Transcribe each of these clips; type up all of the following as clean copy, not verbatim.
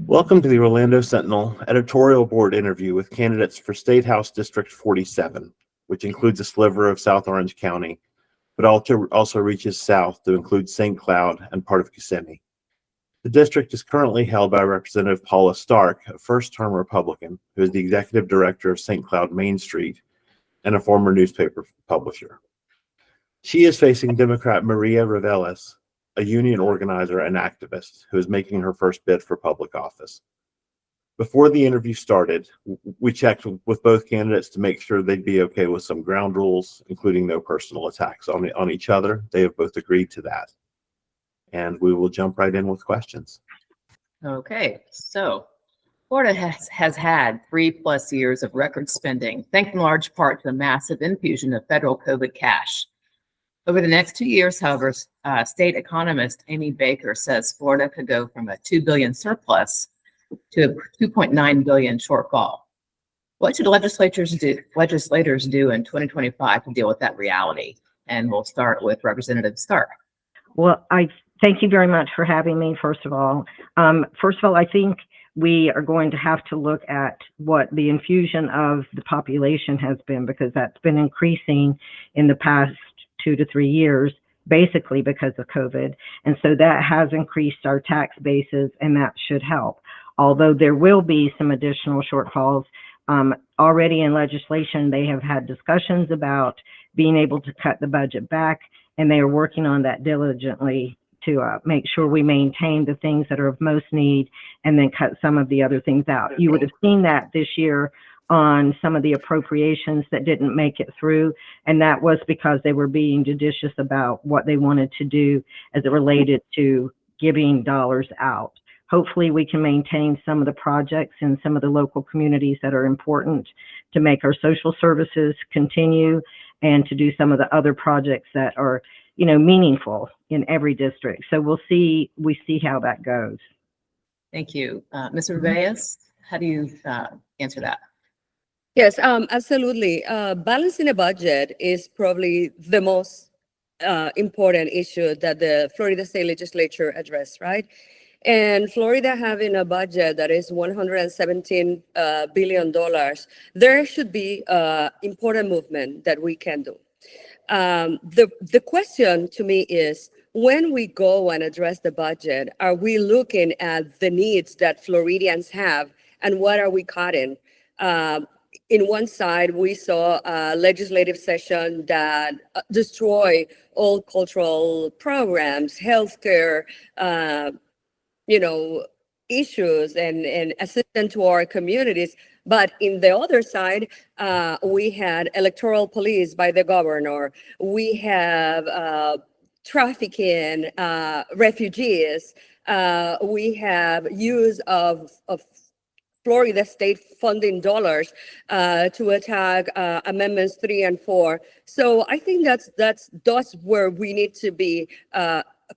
Welcome to the Orlando Sentinel editorial board interview with candidates for State House District 47, which includes a sliver of South Orange County, but also reaches south to include St. Cloud and part of Kissimmee. The district is currently held by Representative Paula Stark, a first-term Republican who is the executive director of St. Cloud Main Street and a former newspaper publisher. She is facing Democrat Maria Revelles, a union organizer and activist who is making her first bid for public office. Before the interview started, we checked with both candidates to make sure they'd be okay with some ground rules, including no personal attacks on each other. They have both agreed to that. And we will jump right in with questions. Okay, so Florida has had 3+ years of record spending, thanks in large part to a massive infusion of federal COVID cash. Over the next 2 years, however, state economist Amy Baker says Florida could go from a $2 billion surplus to a $2.9 billion shortfall. What should legislators do in 2025 to deal with that reality? And we'll start with Representative Stark. Well, I thank you very much for having me, first of all. I think we are going to have to look at what the infusion of the population has been, because that's been increasing in the past 2 to 3 years, basically because of COVID. And so that has increased our tax bases, and that should help. Although there will be some additional shortfalls. Already in legislation, they have had discussions about being able to cut the budget back, and they are working on that diligently to make sure we maintain the things that are of most need and then cut some of the other things out. You would have seen that this year on some of the appropriations that didn't make it through, and that was because they were being judicious about what they wanted to do as it related to giving dollars out. Hopefully we can maintain some of the projects in some of the local communities that are important to make our social services continue and to do some of the other projects that are, meaningful in every district. So we see how that goes. Thank you. Ms. Revelles, how do you answer that? Yes, absolutely. Balancing a budget is probably the most important issue that the Florida State Legislature addressed, right? And Florida having a budget that is $117 billion, there should be important movement that we can do. The question to me is, when we go and address the budget, are we looking at the needs that Floridians have, and what are we cutting? In one side, we saw a legislative session that destroy all cultural programs, healthcare, issues and assistance to our communities. But in the other side, we had electoral police by the governor. We have trafficking, refugees. We have use of Florida state funding dollars to attack amendments 3 and 4. So I think that's where we need to be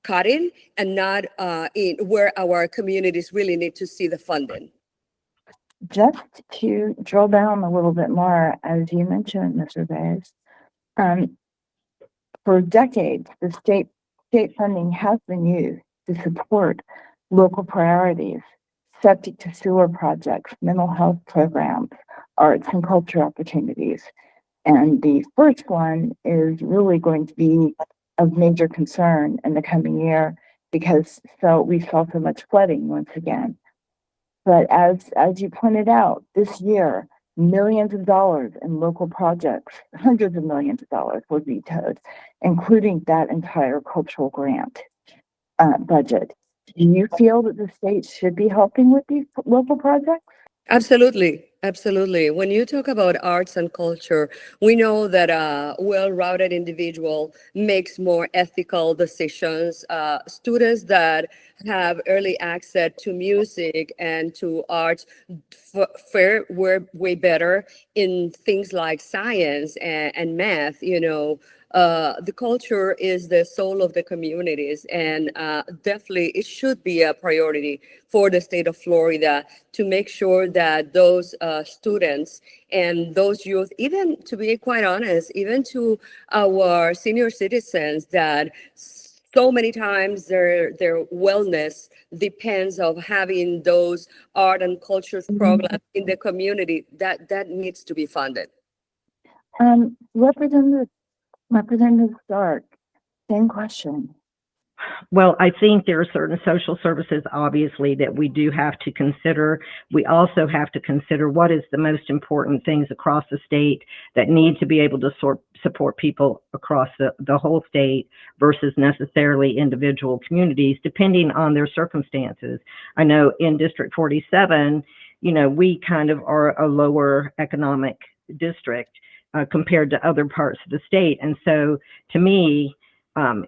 cutting, and not in where our communities really need to see the funding. Just to drill down a little bit more, as you mentioned, Mr. Reyes, for decades, the state funding has been used to support local priorities, septic to sewer projects, mental health programs, arts and culture opportunities. And the first one is really going to be of major concern in the coming year, because we saw so much flooding once again. But as you pointed out, this year, millions of dollars in local projects, hundreds of millions of dollars were vetoed, including that entire cultural grant budget. Do you feel that the state should be helping with these local projects? Absolutely. Absolutely. When you talk about arts and culture, we know that a well-rounded individual makes more ethical decisions. Students that have early access to music and to arts fare way better in things like science and math. The culture is the soul of the communities, and definitely it should be a priority for the state of Florida to make sure that those students and those youth, even to be quite honest, even to our senior citizens that so many times their wellness depends of having those art and culture programs in the community that needs to be funded. Representative Stark, same question. Well, I think there are certain social services, obviously, that we do have to consider. We also have to consider what is the most important things across the state that need to be able to support people across the whole state versus necessarily individual communities, depending on their circumstances. I know in District 47, we kind of are a lower economic district compared to other parts of the state. And so to me,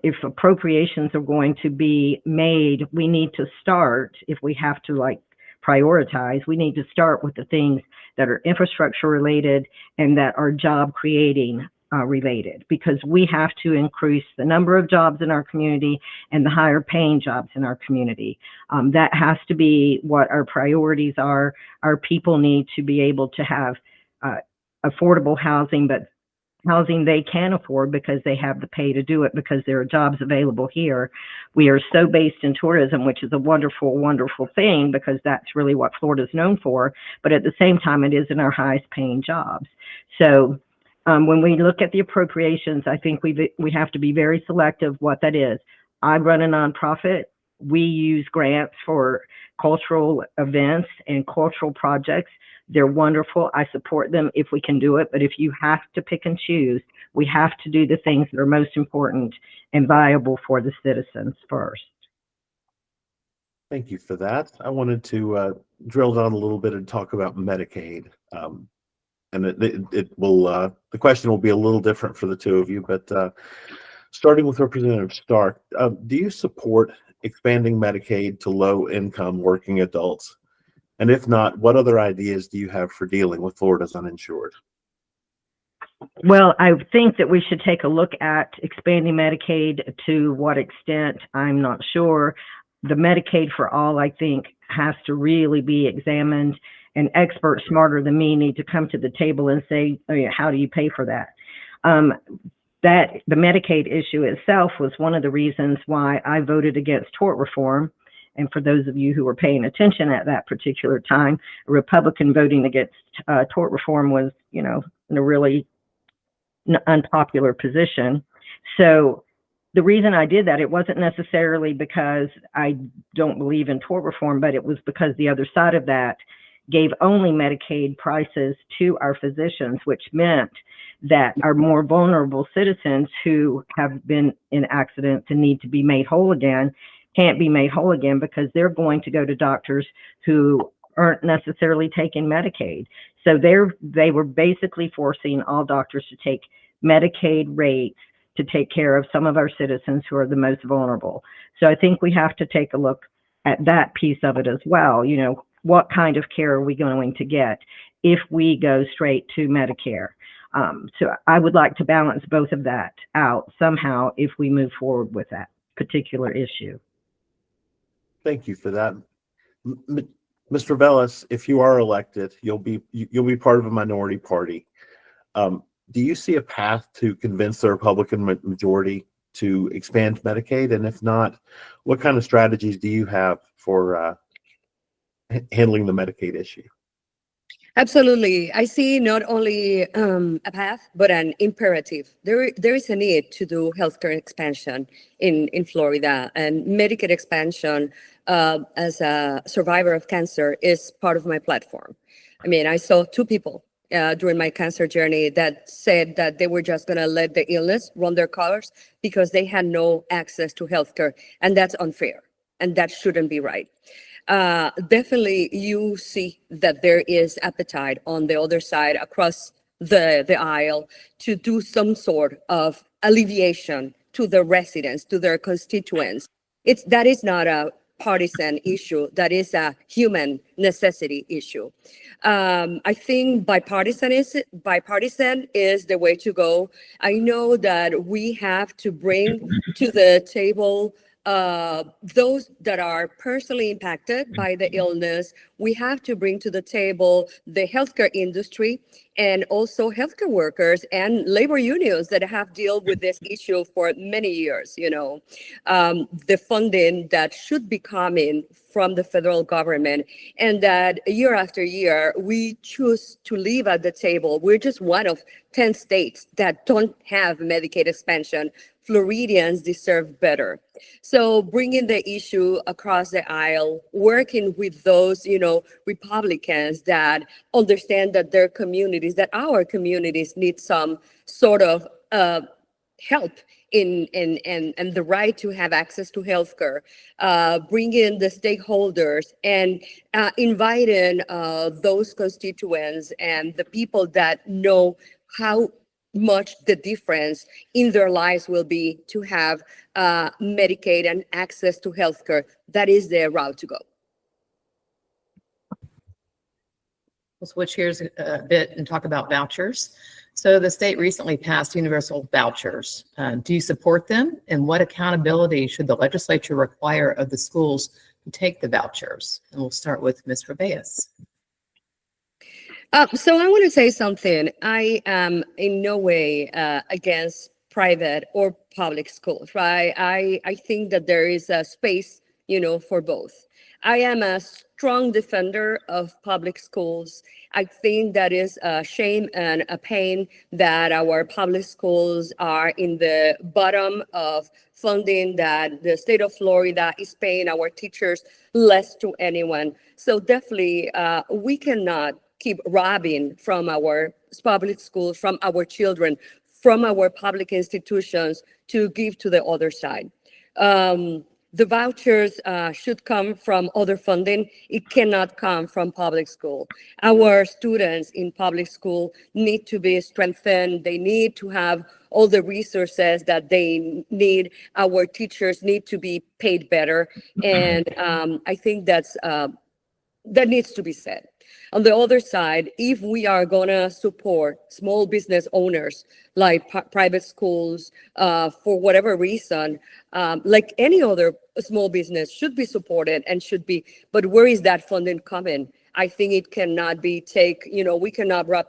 if appropriations are going to be made, we need to start, if we have to prioritize, we need to start with the things that are infrastructure related and that are job creating related, because we have to increase the number of jobs in our community and the higher paying jobs in our community. That has to be what our priorities are. Our people need to be able to have affordable housing, but housing they can afford because they have the pay to do it, because there are jobs available here. We are so based in tourism, which is a wonderful, wonderful thing, because that's really what Florida is known for. But at the same time, it isn't our highest paying jobs. So when we look at the appropriations, I think we have to be very selective what that is. I run a nonprofit. We use grants for cultural events and cultural projects. They're wonderful. I support them if we can do it. But if you have to pick and choose, we have to do the things that are most important and viable for the citizens first. Thank you for that. I wanted to drill down a little bit and talk about Medicaid. And the question will be a little different for the two of you, but starting with Representative Stark, do you support expanding Medicaid to low-income working adults? And if not, what other ideas do you have for dealing with Florida's uninsured? Well, I think that we should take a look at expanding Medicaid. To what extent, I'm not sure. The Medicaid for All, I think, has to really be examined, and experts smarter than me need to come to the table and say, how do you pay for that? That the Medicaid issue itself was one of the reasons why I voted against tort reform. And for those of you who were paying attention at that particular time, a Republican voting against tort reform was, in a really unpopular position. So the reason I did that, it wasn't necessarily because I don't believe in tort reform, but it was because the other side of that gave only Medicaid prices to our physicians, which meant that our more vulnerable citizens who have been in accidents and need to be made whole again can't be made whole again, because they're going to go to doctors who aren't necessarily taking Medicaid. So they were basically forcing all doctors to take Medicaid rates to take care of some of our citizens who are the most vulnerable. So I think we have to take a look at that piece of it as well. What kind of care are we going to get if we go straight to Medicare? So I would like to balance both of that out somehow if we move forward with that particular issue. Thank you for that. Mr. Revelles, if you are elected, you'll be part of a minority party. Do you see a path to convince the Republican majority to expand Medicaid? And if not, what kind of strategies do you have for handling the Medicaid issue? Absolutely. I see not only a path, but an imperative. There is a need to do healthcare expansion in Florida, and Medicaid expansion as a survivor of cancer is part of my platform. I mean, I saw two people during my cancer journey that said that they were just going to let the illness run their cars because they had no access to healthcare, and that's unfair, and that shouldn't be right. Definitely you see that there is appetite on the other side across the aisle to do some sort of alleviation to the residents, to their constituents. That is not a partisan issue. That is a human necessity issue. I think bipartisan is the way to go. I know that we have to bring to the table those that are personally impacted by the illness. We have to bring to the table the healthcare industry and also healthcare workers and labor unions that have dealt with this issue for many years. The funding that should be coming from the federal government, and that year after year we choose to leave at the table. We're just one of 10 states that don't have Medicaid expansion. Floridians deserve better. So bringing the issue across the aisle, working with those, Republicans that understand that their communities, that our communities need some sort of help in the right to have access to healthcare, bringing the stakeholders and inviting those constituents and the people that know how much the difference in their lives will be to have Medicaid and access to healthcare. That is the route to go. We'll switch gears a bit and talk about vouchers. So the state recently passed universal vouchers. Do you support them? And what accountability should the legislature require of the schools to take the vouchers? And we'll start with Ms. Revelles. So I want to say something. I am in no way against private or public schools, right? I think that there is a space, for both. I am a strong defender of public schools. I think that is a shame and a pain that our public schools are in the bottom of funding, that the state of Florida is paying our teachers less to anyone. So definitely we cannot keep robbing from our public schools, from our children, from our public institutions to give to the other side. The vouchers should come from other funding. It cannot come from public school. Our students in public school need to be strengthened. They need to have all the resources that they need. Our teachers need to be paid better. And I think that needs to be said. On the other side, if we are going to support small business owners like private schools for whatever reason, like any other small business should be supported and should be, but where is that funding coming? I think it cannot be we cannot rob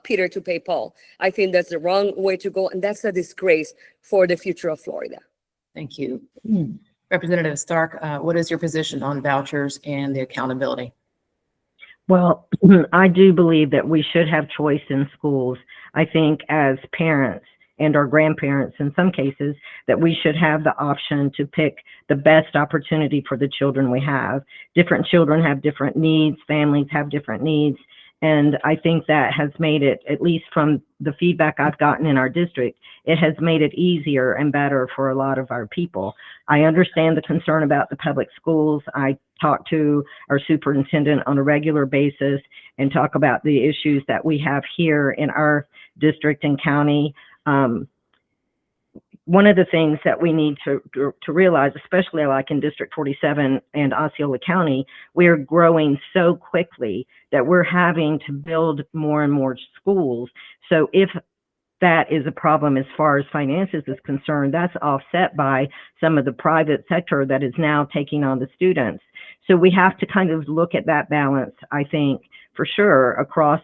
Peter to pay Paul. I think that's the wrong way to go, and that's a disgrace for the future of Florida. Thank you. Representative Stark, what is your position on vouchers and the accountability? Well, I do believe that we should have choice in schools. I think as parents and our grandparents, in some cases, that we should have the option to pick the best opportunity for the children we have. Different children have different needs, families have different needs. And I think that has made it, at least from the feedback I've gotten in our district, it has made it easier and better for a lot of our people. I understand the concern about the public schools. I talk to our superintendent on a regular basis and talk about the issues that we have here in our district and county. One of the things that we need to realize, especially like in District 47 and Osceola County, we're growing so quickly that we're having to build more and more schools. So if that is a problem as far as finances is concerned, that's offset by some of the private sector that is now taking on the students. So we have to kind of look at that balance, I think, for sure, across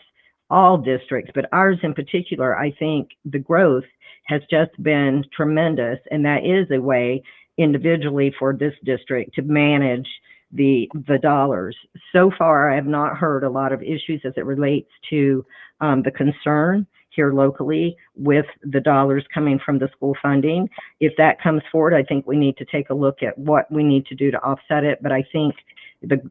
all districts, but ours in particular. I think the growth has just been tremendous, and that is a way individually for this district to manage the dollars. So far, I have not heard a lot of issues as it relates to the concern here locally with the dollars coming from the school funding. If that comes forward, I think we need to take a look at what we need to do to offset it. But I think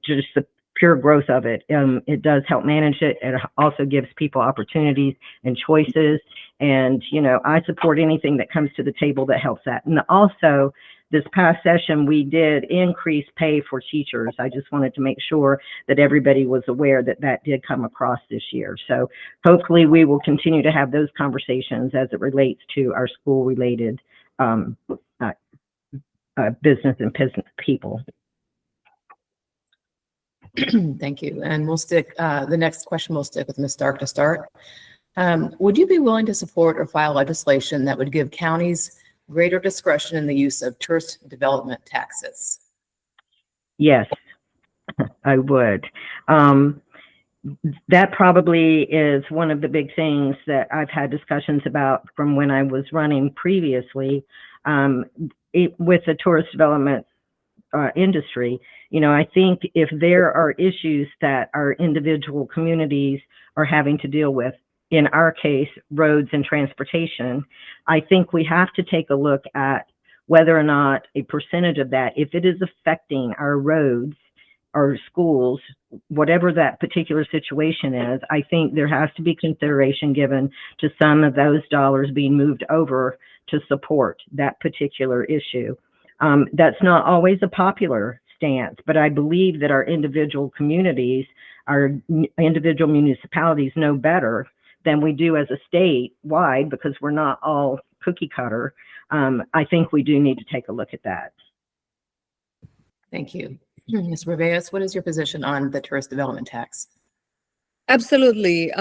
just the pure growth of it, it does help manage it. It also gives people opportunities and choices. And, I support anything that comes to the table that helps that. And also, this past session, we did increase pay for teachers. I just wanted to make sure that everybody was aware that that did come across this year. So hopefully we will continue to have those conversations as it relates to our school-related business and business people. Thank you. And we'll stick, the next question will stick with Ms. Stark to start. Would you be willing to support or file legislation that would give counties greater discretion in the use of tourist development taxes? Yes, I would. That probably is one of the big things that I've had discussions about from when I was running previously with the tourist development industry. I think if there are issues that our individual communities are having to deal with, in our case, roads and transportation, I think we have to take a look at whether or not a percentage of that, if it is affecting our roads, our schools, whatever that particular situation is, I think there has to be consideration given to some of those dollars being moved over to support that particular issue. That's not always a popular stance, but I believe that our individual communities, our individual municipalities know better than we do as a statewide, because we're not all cookie cutter. I think we do need to take a look at that. Thank you. Ms. Revelles, what is your position on the tourist development tax? Absolutely.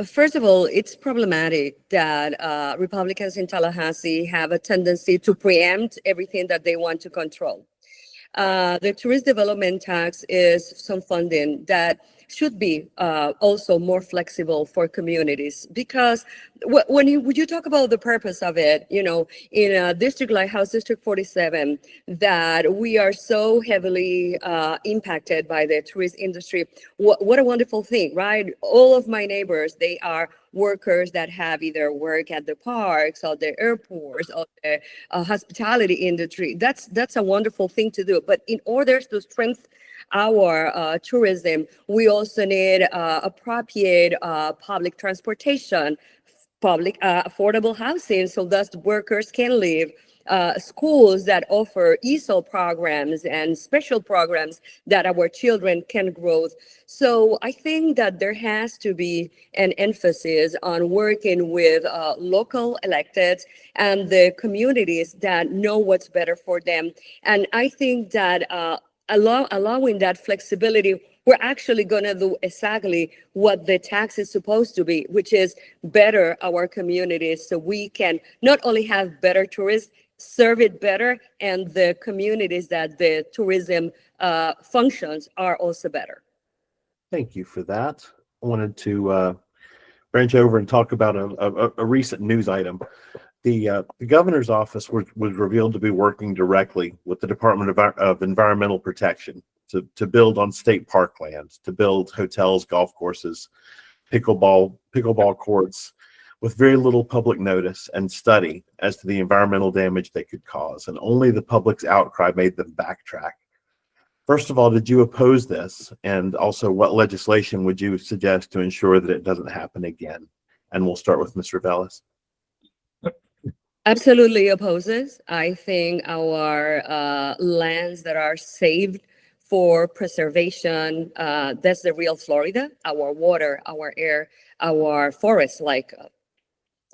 First of all, it's problematic that Republicans in Tallahassee have a tendency to preempt everything that they want to control. The tourist development tax is some funding that should be also more flexible for communities, because when you talk about the purpose of it, in a district like House District 47, that we are so heavily impacted by the tourist industry. What a wonderful thing, right? All of my neighbors, they are workers that have either work at the parks or the airports or the hospitality industry. That's a wonderful thing to do. But in order to strengthen our tourism, we also need appropriate public transportation, public affordable housing, so that workers can live, schools that offer ESOL programs and special programs that our children can grow. So I think that there has to be an emphasis on working with local electeds and the communities that know what's better for them. And I think that allowing that flexibility, we're actually going to do exactly what the tax is supposed to be, which is better our communities, so we can not only have better tourists, serve it better, and the communities that the tourism functions are also better. Thank you for that. I wanted to branch over and talk about a recent news item. The governor's office was revealed to be working directly with the Department of Environmental Protection to build on state parklands, to build hotels, golf courses, pickleball courts, with very little public notice and study as to the environmental damage they could cause. And only the public's outcry made them backtrack. First of all, did you oppose this? And also, what legislation would you suggest to ensure that it doesn't happen again? And we'll start with Ms. Revelles. Absolutely opposes. I think our lands that are saved for preservation, that's the real Florida. Our water, our air, our forests, like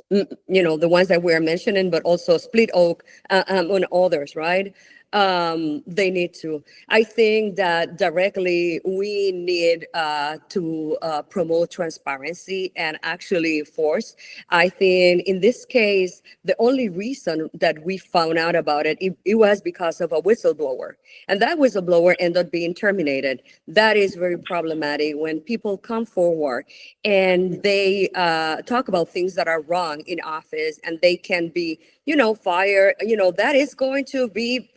the ones that we're mentioning, but also split oak and others, right? They need to. I think that directly we need to promote transparency and actually force. I think in this case, the only reason that we found out about it was because of a whistleblower. And that whistleblower ended up being terminated. That is very problematic when people come forward and they talk about things that are wrong in office, and they can be, fired. That is going to be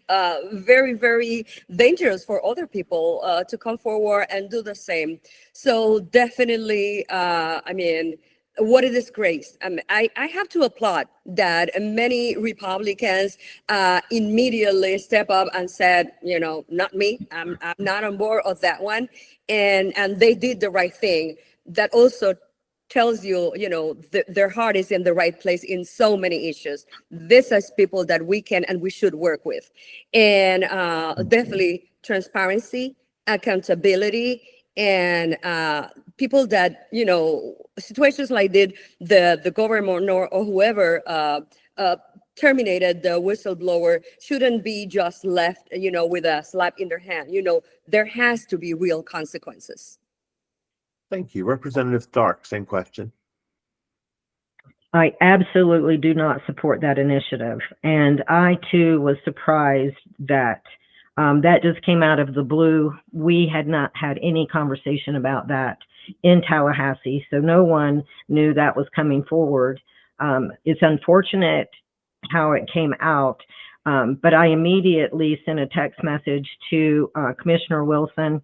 very, very dangerous for other people to come forward and do the same. So definitely, what a disgrace. I have to applaud that many Republicans immediately step up and said, not me, I'm not on board of that one. And they did the right thing. That also tells you, their heart is in the right place in so many issues. This is people that we can and we should work with. And definitely transparency, accountability, and people that, situations like the governor or whoever terminated the whistleblower shouldn't be just left, with a slap in their hand. There has to be real consequences. Thank you. Representative Stark, same question. I absolutely do not support that initiative. And I too was surprised that that just came out of the blue. We had not had any conversation about that in Tallahassee, so no one knew that was coming forward. It's unfortunate how it came out, but I immediately sent a text message to Commissioner Wilson,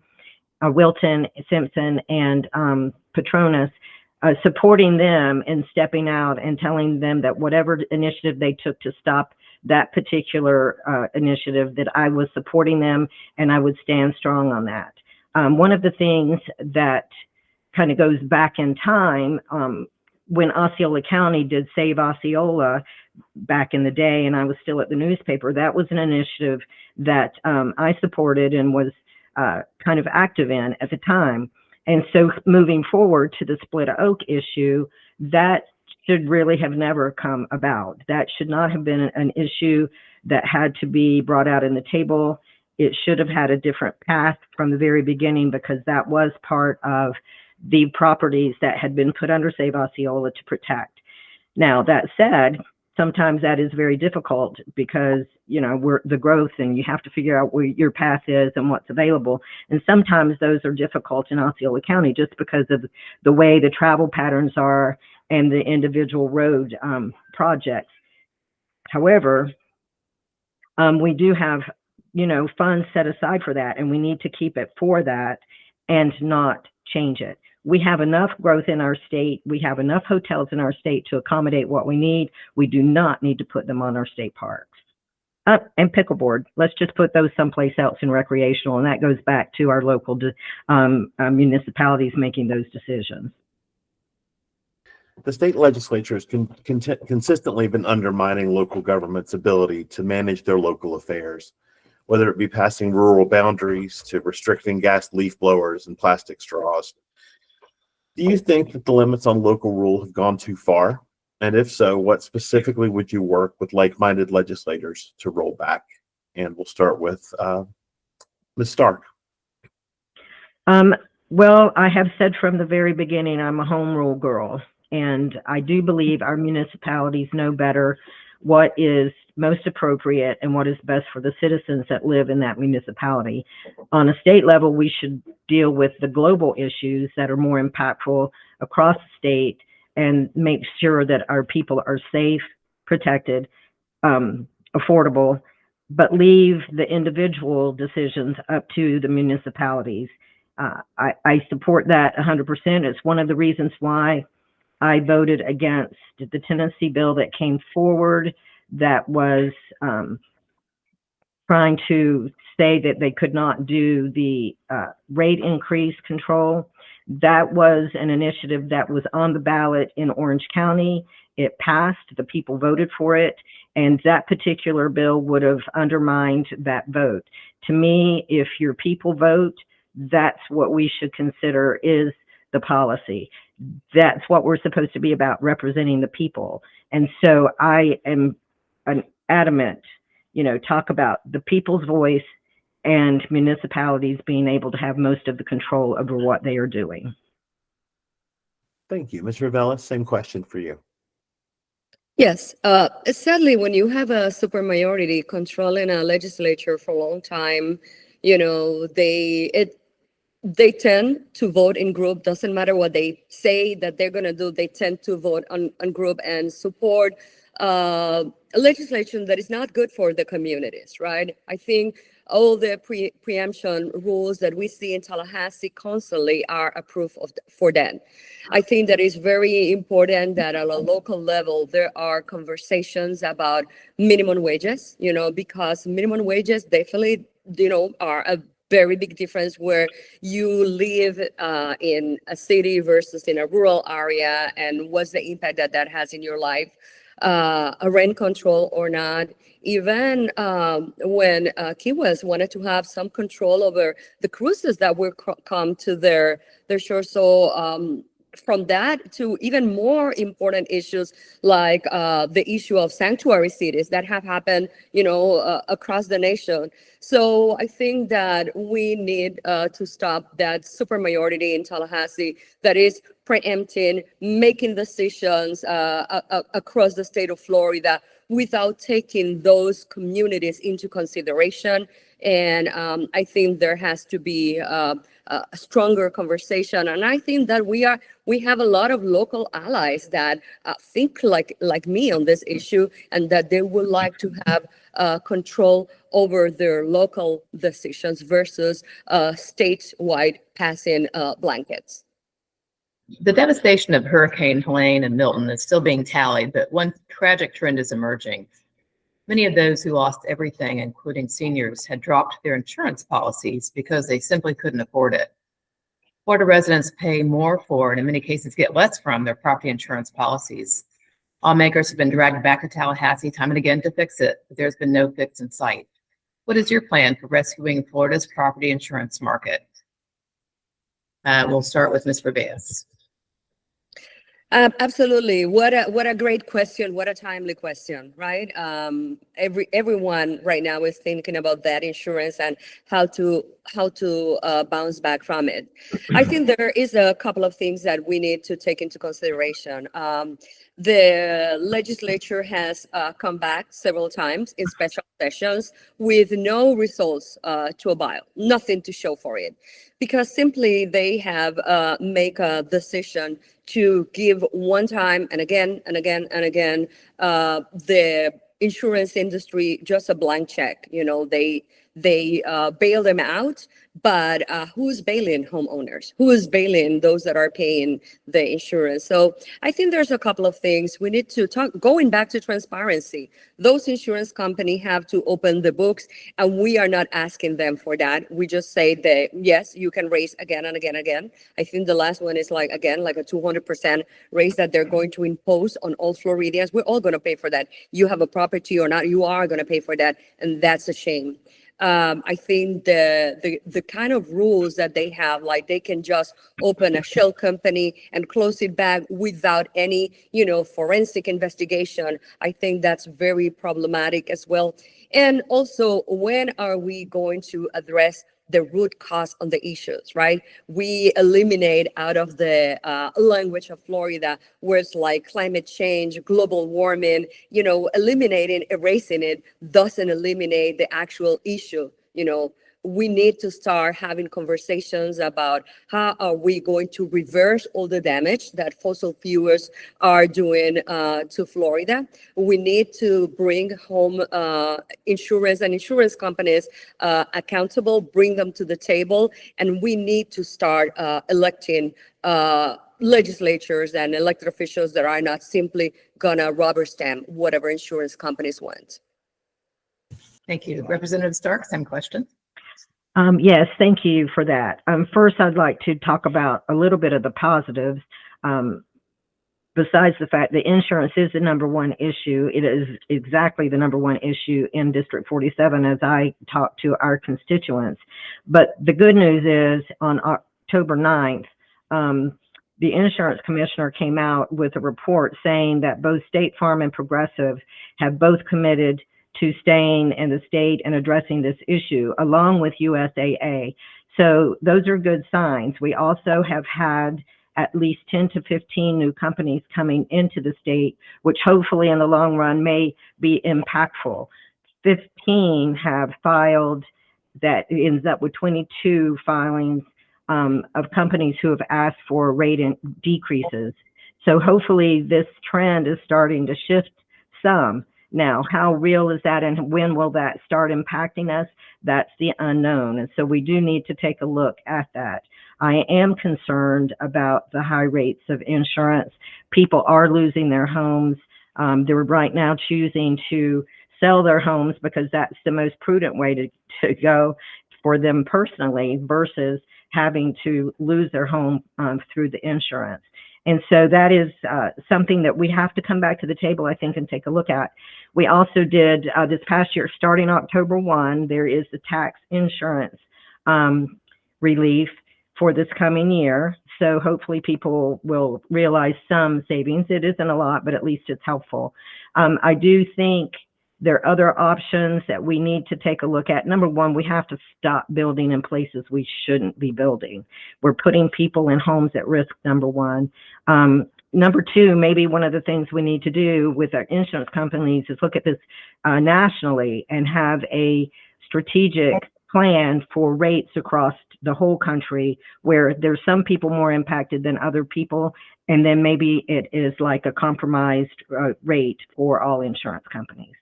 Wilton, Simpson, and Petronas, supporting them and stepping out and telling them that whatever initiative they took to stop that particular initiative, that I was supporting them and I would stand strong on that. One of the things that kind of goes back in time, when Osceola County did Save Osceola back in the day, and I was still at the newspaper, that was an initiative that I supported and was kind of active in at the time. And so moving forward to the Split Oak issue, that should really have never come about. That should not have been an issue that had to be brought out in the table. It should have had a different path from the very beginning, because that was part of the properties that had been put under Save Osceola to protect. Now, that said, sometimes that is very difficult because, you know, we're the growth and you have to figure out where your path is and what's available. And sometimes those are difficult in Osceola County just because of the way the travel patterns are and the individual road projects. However, we do have, you know, funds set aside for that, and we need to keep it for that and not change it. We have enough growth in our state. We have enough hotels in our state to accommodate what we need. We do not need to put them on our state parks. And pickleboard, let's just put those someplace else in recreational, and that goes back to our local municipalities making those decisions. The state legislature has consistently been undermining local government's ability to manage their local affairs, whether it be passing rural boundaries to restricting gas leaf blowers and plastic straws. Do you think that the limits on local rule have gone too far? And if so, what specifically would you work with like-minded legislators to roll back? And we'll start with Ms. Stark. Well, I have said from the very beginning, I'm a home rule girl. And I do believe our municipalities know better what is most appropriate and what is best for the citizens that live in that municipality. On a state level, we should deal with the global issues that are more impactful across the state and make sure that our people are safe, protected, affordable, but leave the individual decisions up to the municipalities. I support that 100%. It's one of the reasons why I voted against the Tennessee bill that came forward that was trying to say that they could not do the rate increase control. That was an initiative that was on the ballot in Orange County. It passed, the people voted for it, and that particular bill would have undermined that vote. To me, if your people vote, that's what we should consider is the policy. That's what we're supposed to be about, representing the people. And so I am an adamant, talk about the people's voice and municipalities being able to have most of the control over what they are doing. Thank you. Ms. Revelles, same question for you. Yes, sadly, when you have a supermajority controlling a legislature for a long time, they tend to vote in group. Doesn't matter what they say that they're going to do, they tend to vote on group and support a legislation that is not good for the communities, right? I think all the preemption rules that we see in Tallahassee constantly are approved for them. I think that is very important that at a local level, there are conversations about minimum wages, because minimum wages definitely, are a very big difference where you live in a city versus in a rural area, and what's the impact that has in your life, a rent control or not. Even when Key West wanted to have some control over the cruises that will come to their shore. So from that to even more important issues like the issue of sanctuary cities that have happened, across the nation. So I think that we need to stop that supermajority in Tallahassee that is preempting, making decisions across the state of Florida without taking those communities into consideration. And I think there has to be a stronger conversation. And I think that we have a lot of local allies that think like me on this issue, and that they would like to have control over their local decisions versus statewide passing blankets. The devastation of Hurricane Helene and Milton is still being tallied, but one tragic trend is emerging. Many of those who lost everything, including seniors, had dropped their insurance policies because they simply couldn't afford it. Florida residents pay more for, and in many cases get less from, their property insurance policies. Lawmakers have been dragged back to Tallahassee time and again to fix it, but there's been no fix in sight. What is your plan for rescuing Florida's property insurance market? We'll start with Ms. Revelles. Absolutely. What a great question. What a timely question, right? Everyone right now is thinking about that insurance and how to bounce back from it. I think there is a couple of things that we need to take into consideration. The legislature has come back several times in special sessions with no results to a bill, nothing to show for it, because simply they have make a decision to give one time and again and again and again the insurance industry just a blank check. They bail them out, but who's bailing homeowners? Who is bailing those that are paying the insurance? So I think there's a couple of things we need to talk. Going back to transparency, those insurance companies have to open the books, and we are not asking them for that. We just say that yes, you can raise again and again and again. I think the last one is like a 200% raise that they're going to impose on all Floridians. We're all going to pay for that. You have a property or not, you are going to pay for that, and that's a shame. I think the kind of rules that they have, like they can just open a shell company and close it back without any, forensic investigation. I think that's very problematic as well. And also, when are we going to address the root cause on the issues, right? We eliminate out of the language of Florida words like climate change, global warming, eliminating, erasing it doesn't eliminate the actual issue. We need to start having conversations about how are we going to reverse all the damage that fossil fuels are doing to Florida. We need to bring home insurance and insurance companies accountable, bring them to the table, and we need to start electing legislatures and elected officials that are not simply gonna rubber stamp whatever insurance companies want. Thank you. Representative Stark, same question. Yes, thank you for that. First, I'd like to talk about a little bit of the positives. Besides the fact that insurance is the number one issue, it is exactly the number one issue in District 47 as I talk to our constituents. But the good news is on October 9th, the insurance commissioner came out with a report saying that both State Farm and Progressive have both committed to staying in the state and addressing this issue, along with USAA. So those are good signs. We also have had at least 10 to 15 new companies coming into the state, which hopefully in the long run may be impactful. 15 have filed, that ends up with 22 filings of companies who have asked for rate decreases. So hopefully this trend is starting to shift some. Now, how real is that and when will that start impacting us? That's the unknown. And so we do need to take a look at that. I am concerned about the high rates of insurance. People are losing their homes. They're right now choosing to sell their homes because that's the most prudent way to go for them personally versus having to lose their home through the insurance. And so that is something that we have to come back to the table, I think, and take a look at. We also did this past year, starting October 1, there is the tax insurance relief. for this coming year. So hopefully people will realize some savings. It isn't a lot, but at least it's helpful. I do think there are other options that we need to take a look at. Number one, we have to stop building in places we shouldn't be building. We're putting people in homes at risk, number one. Number two, maybe one of the things we need to do with our insurance companies is look at this nationally and have a strategic plan for rates across the whole country where there's some people more impacted than other people. And then maybe it is like a compromised rate for all insurance companies.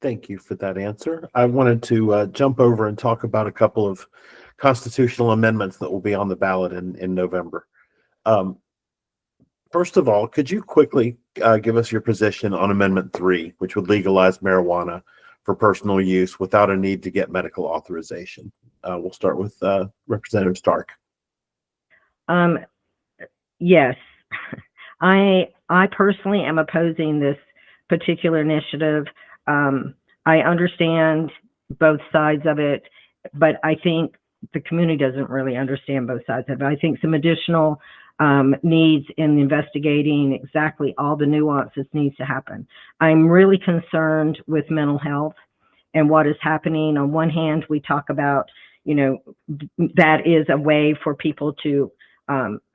Thank you for that answer. I wanted to jump over and talk about a couple of constitutional amendments that will be on the ballot in November. First of all, could you quickly give us your position on Amendment 3, which would legalize marijuana for personal use without a need to get medical authorization? We'll start with Representative Stark. Yes, I personally am opposing this particular initiative. I understand both sides of it, but I think the community doesn't really understand both sides of it. I think some additional needs in investigating exactly all the nuances needs to happen. I'm really concerned with mental health and what is happening. On one hand, we talk about, that is a way for people to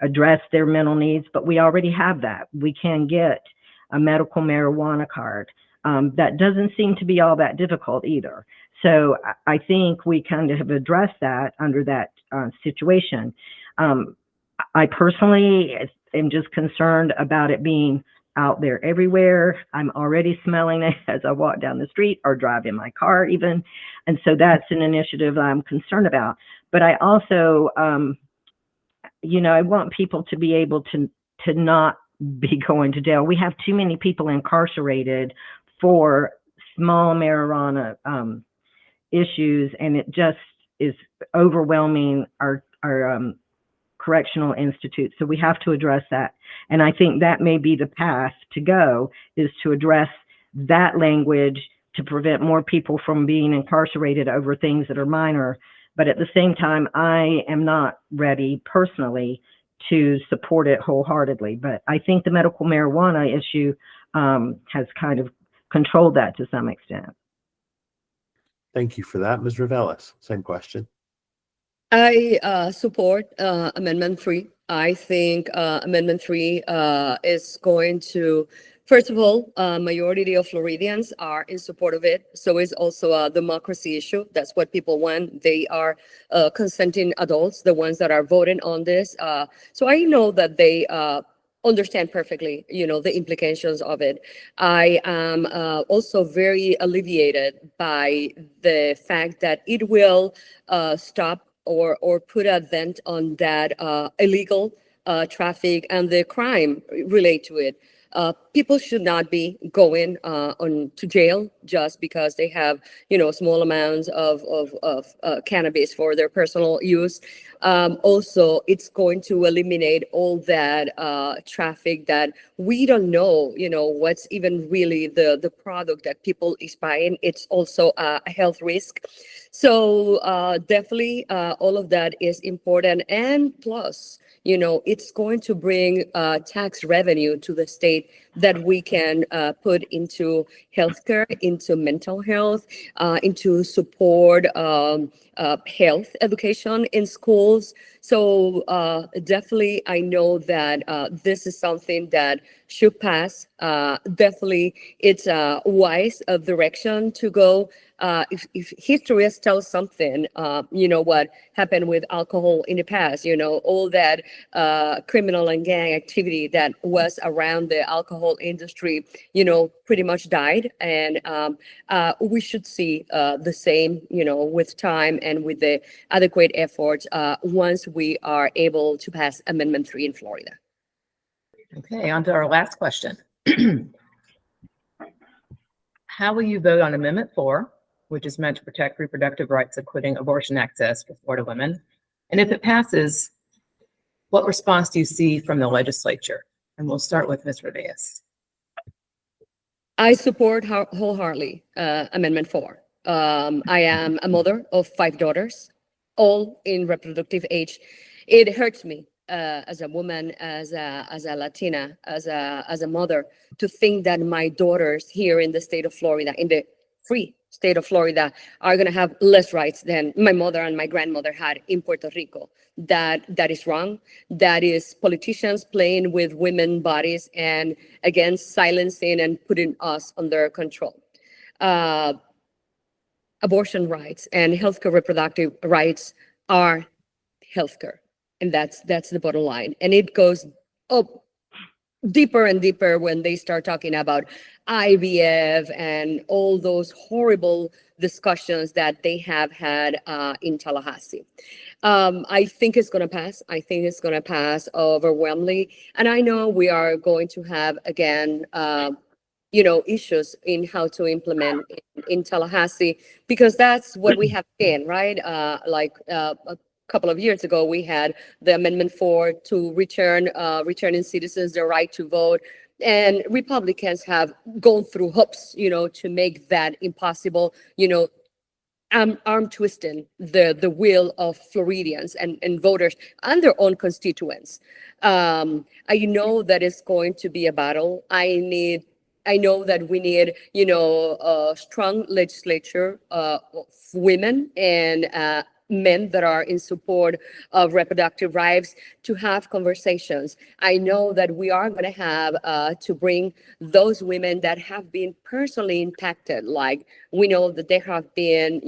address their mental needs, but we already have that. We can get a medical marijuana card. That doesn't seem to be all that difficult either. So I think we kind of have addressed that under that situation. I personally am just concerned about it being out there everywhere. I'm already smelling it as I walk down the street or drive in my car even. And so that's an initiative I'm concerned about. But I also, I want people to be able to not be going to jail. We have too many people incarcerated for small marijuana issues, and it just is overwhelming our correctional institutes. So we have to address that. And I think that may be the path to go, is to address that language to prevent more people from being incarcerated over things that are minor. But at the same time, I am not ready personally to support it wholeheartedly. But I think the medical marijuana issue has kind of controlled that to some extent. Thank you for that. Ms. Revelles, same question. I support Amendment 3. I think Amendment 3 is going to, first of all, majority of Floridians are in support of it. So it's also a democracy issue. That's what people want. They are consenting adults, the ones that are voting on this. So I know that they understand perfectly, the implications of it. I am also very alleviated by the fact that it will stop or put a dent on that illegal traffic and the crime relate to it. People should not be going to jail just because they have, small amounts of cannabis for their personal use. Also, it's going to eliminate all that traffic that we don't know, what's even really the product that people is buying. It's also a health risk. So definitely all of that is important. And plus, it's going to bring tax revenue to the state that we can put into healthcare, into mental health, into support health education in schools. So definitely, I know that this is something that should pass. Definitely, it's a wise direction to go. If history tells something, what happened with alcohol in the past, all that criminal and gang activity that was around the alcohol industry, pretty much died. And we should see the same, with time and with the adequate efforts once we are able to pass Amendment 3 in Florida. Okay, on to our last question. How will you vote on Amendment 4, which is meant to protect reproductive rights, including abortion access for Florida women? And if it passes, what response do you see from the legislature? And we'll start with Ms. Revelles. I support wholeheartedly Amendment 4. I am a mother of 5 daughters. all in reproductive age. It hurts me as a woman, as a Latina, as a mother, to think that my daughters here in the state of Florida, in the free state of Florida, are going to have less rights than my mother and my grandmother had in Puerto Rico. That is wrong. That is politicians playing with women's bodies and again silencing and putting us under control. Abortion rights and healthcare reproductive rights are healthcare, and that's the bottom line. And it goes up deeper and deeper when they start talking about IVF and all those horrible discussions that they have had in Tallahassee. I think it's going to pass. I think it's going to pass overwhelmingly. And I know we are going to have, again, issues in how to implement in Tallahassee, because that's what we have been, right? A couple of years ago, we had the Amendment 4 to returning citizens the right to vote. And Republicans have gone through hoops, to make that impossible, arm twisting the will of Floridians and voters and their own constituents. I know that it's going to be a battle. I know that we need, a strong legislature of women and men that are in support of reproductive rights to have conversations. I know that we are going to have to bring those women that have been personally impacted. Like we know that there have been,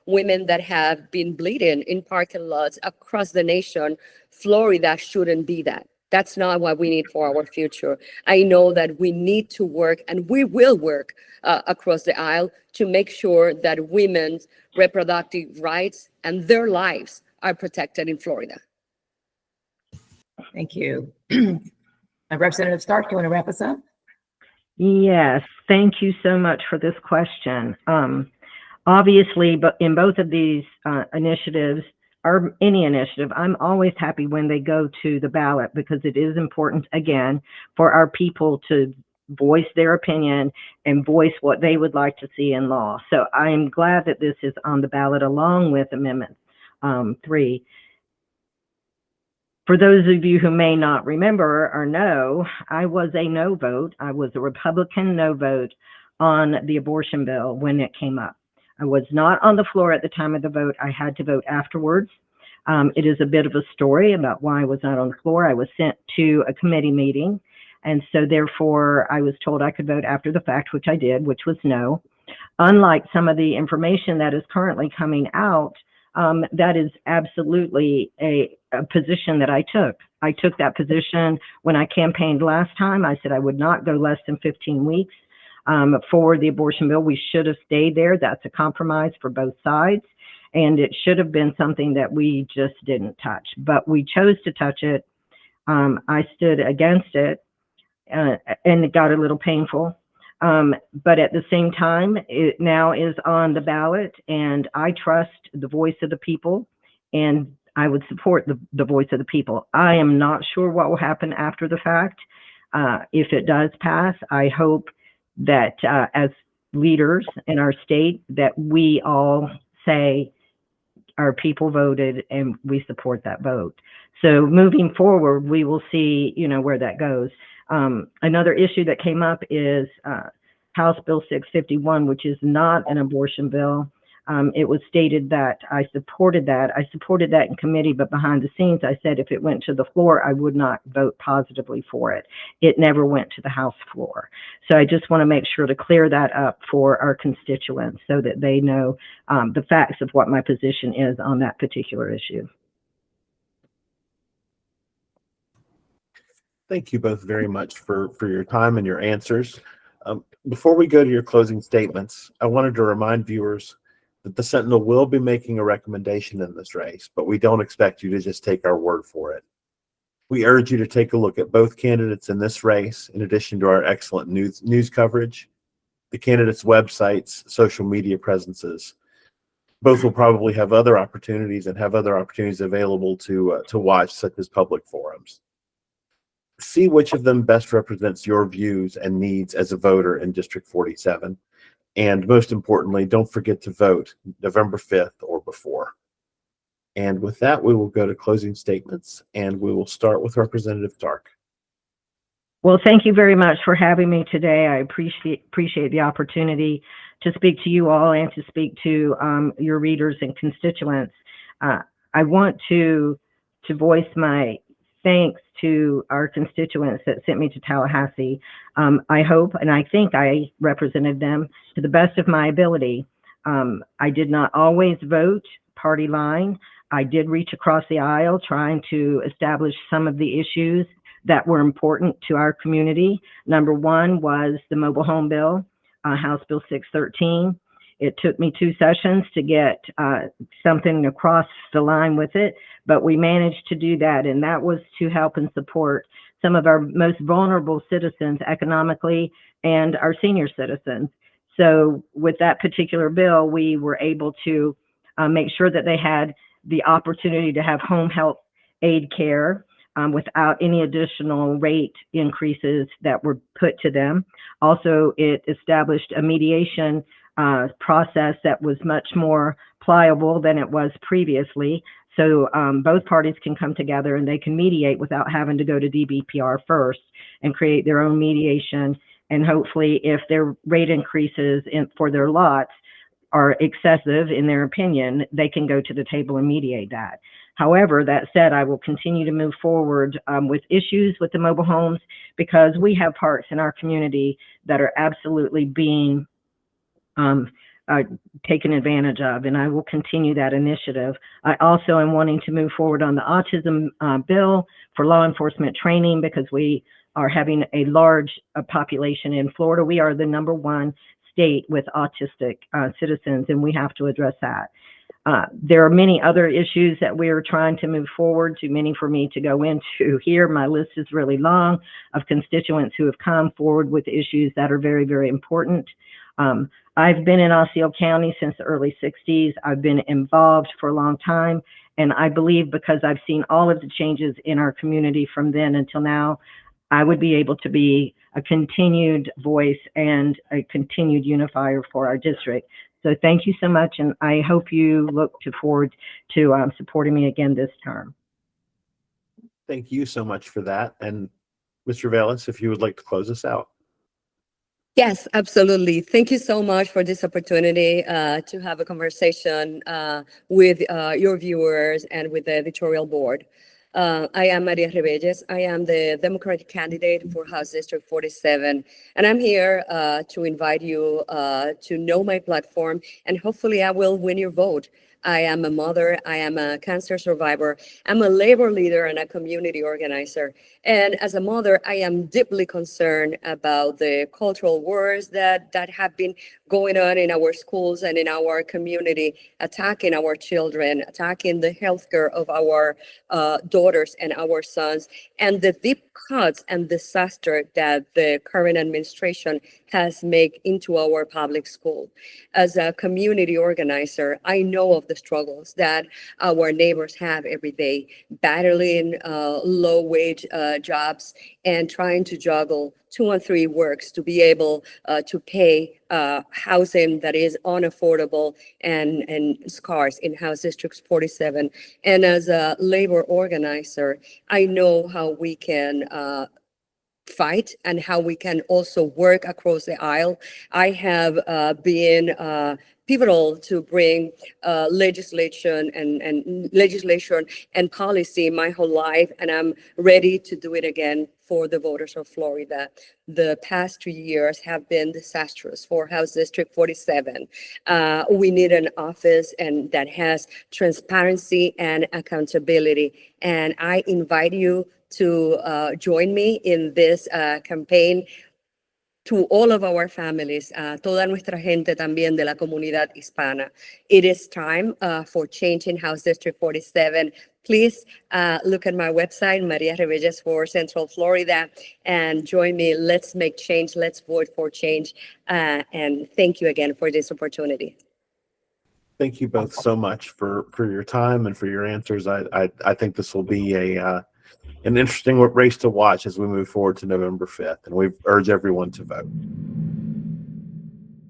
women that have been bleeding in parking lots across the nation. Florida shouldn't be that. That's not what we need for our future. I know that we need to work, and we will work across the aisle to make sure that women's reproductive rights and their lives are protected in Florida. Thank you. Representative Stark, you want to wrap us up? Yes, thank you so much for this question. Obviously, but in both of these initiatives, or any initiative, I'm always happy when they go to the ballot, because it is important, again, for our people to voice their opinion and voice what they would like to see in law. So I'm glad that this is on the ballot along with Amendment 3. For those of you who may not remember or know, I was a no vote. I was a Republican no vote on the abortion bill when it came up. I was not on the floor at the time of the vote. I had to vote afterwards. It is a bit of a story about why I was not on the floor. I was sent to a committee meeting, and so therefore I was told I could vote after the fact, which I did, which was no. Unlike some of the information that is currently coming out, that is absolutely a position that I took. I took that position when I campaigned last time. I said I would not go less than 15 weeks. For the abortion bill, we should have stayed there. That's a compromise for both sides. And it should have been something that we just didn't touch. But we chose to touch it. I stood against it, and it got a little painful. But at the same time, it now is on the ballot, and I trust the voice of the people, and I would support the voice of the people. I am not sure what will happen after the fact. If it does pass, I hope that as leaders in our state, that we all say our people voted and we support that vote. So moving forward, we will see, where that goes. Another issue that came up is House Bill 651, which is not an abortion bill. It was stated that I supported that. I supported that in committee, but behind the scenes, I said if it went to the floor, I would not vote positively for it. It never went to the House floor. So I just want to make sure to clear that up for our constituents so that they know the facts of what my position is on that particular issue. Thank you both very much for your time and your answers. Before we go to your closing statements, I wanted to remind viewers that the Sentinel will be making a recommendation in this race, but we don't expect you to just take our word for it. We urge you to take a look at both candidates in this race, in addition to our excellent news coverage, the candidates' websites, social media presences. Both will probably have other opportunities and have other opportunities available to watch, such as public forums. See which of them best represents your views and needs as a voter in District 47. And most importantly, don't forget to vote November 5th or before. And with that, we will go to closing statements, and we will start with Representative Dark. Well, thank you very much for having me today. I appreciate the opportunity to speak to you all and to speak to your readers and constituents. I want to voice my thanks to our constituents that sent me to Tallahassee. I hope and I think I represented them to the best of my ability. I did not always vote party line. I did reach across the aisle trying to establish some of the issues that were important to our community. Number one was the mobile home bill, House Bill 613. It took me 2 sessions to get something across the line with it, but we managed to do that, and that was to help and support some of our most vulnerable citizens economically and our senior citizens. So with that particular bill, we were able to make sure that they had the opportunity to have home health aid care without any additional rate increases that were put to them. Also, it established a mediation process that was much more pliable than it was previously. So both parties can come together and they can mediate without having to go to DBPR first and create their own mediation. And hopefully, if their rate increases for their lots are excessive in their opinion, they can go to the table and mediate that. However, that said, I will continue to move forward with issues with the mobile homes because we have parks in our community that are absolutely being taken advantage of, and I will continue that initiative. I also am wanting to move forward on the autism bill for law enforcement training because we are having a large population in Florida. We are the #1 state with autistic citizens, and we have to address that. There are many other issues that we are trying to move forward, too many for me to go into here. My list is really long of constituents who have come forward with issues that are very, very important. I've been in Osceola County since the early 60s. I've been involved for a long time, and I believe because I've seen all of the changes in our community from then until now, I would be able to be a continued voice and a continued unifier for our district. So thank you so much, and I hope you look forward to supporting me again this term. Thank you so much for that. And Mr. Vallis, if you would like to close us out. Yes, absolutely. Thank you so much for this opportunity to have a conversation with your viewers and with the editorial board. I am Maria Revelles. I am the Democratic candidate for House District 47, and I'm here to invite you to know my platform, and hopefully I will win your vote. I am a mother, I am a cancer survivor, I'm a labor leader and a community organizer. And as a mother, I am deeply concerned about the cultural wars that have been going on in our schools and in our community, attacking our children, attacking the healthcare of our daughters and our sons, and the deep cuts and disaster that the current administration has made into our public school. As a community organizer, I know of the struggles that our neighbors have every day, battling low-wage jobs and trying to juggle 2 and 3 works to be able to pay housing that is unaffordable and scarce in House District 47. And as a labor organizer, I know how we can fight and how we can also work across the aisle. I have been pivotal to bring legislation and policy my whole life, and I'm ready to do it again for the voters of Florida. The past 2 years have been disastrous for House District 47. We need an office and that has transparency and accountability, and I invite you to join me in this campaign. To all of our families, toda nuestra gente también de la comunidad hispana. It is time for change in House District 47. Please look at my website, Maria Revelles for Central Florida, and join me. Let's make change. Let's vote for change. And thank you again for this opportunity. Thank you both so much for your time and for your answers. I think this will be an interesting race to watch as we move forward to November 5th, and we urge everyone to vote.